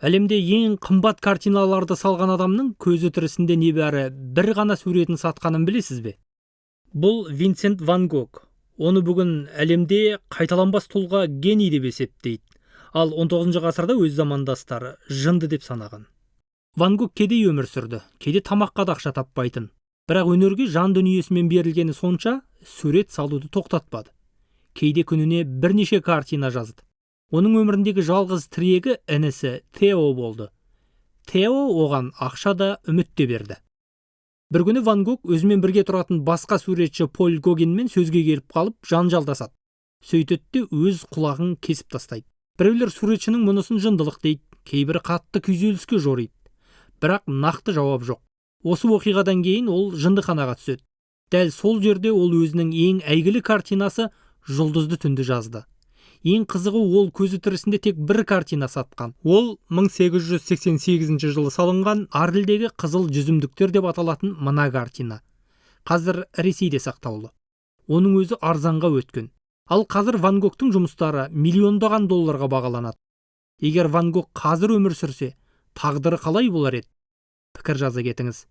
Әлемде ең қымбат картиналарды салған адамның көзі тірісінде небәрі бір ғана суретін сатқанын білесіз бе? Бұл Винсент Ван Гог. Оны бүгін әлемде қайталанбас тұлға гений деп есептейді. Ал 19 ғасырда өз замандастары жынды деп санаған. Ван Гог кедей өмір сүрді, кейде тамаққа да ақша таппайтын. Бірақ өнерге жан дүниесімен берілгені сонша сурет салуды тоқтатпады. Кейде күніне бірнеше картина жазды. Оның өміріндегі жалғыз тірегі інісі Тео болды. Тео оған ақша да үміт те берді. Бір күні Ван Гог өзімен бірге тұратын басқа суретші Поль Гогенмен сөзге келіп қалып жанжалдасады. Сөйтеді де өз құлағын кесіп тастайды. Біреулер суретшінің мұнысын жындылық дейді, кейбірі қатты күйзеліске жориды. Бірақ нақты жауап жоқ. Осы оқиғадан кейін ол жындыханаға түседі. Дәл сол жерде ол өзінің ең әйгілі картинасы «Жұлдызды түнді» жазды. Ең қызығы, ол көзі тірісінде тек бір картина сатқан. Ол 1888 жылы салынған Арльдегі қызыл жүзімдіктер деп аталатын мына картина. Қазір Ресейде сақтаулы. Оның өзі арзанға өткен. Ал қазір Ван Гогтың жұмыстары миллиондаған долларға бағаланады. Егер Ван Гог қазір өмір сүрсе, тағдыры қалай болар еді? Пікір жаза кетіңіз.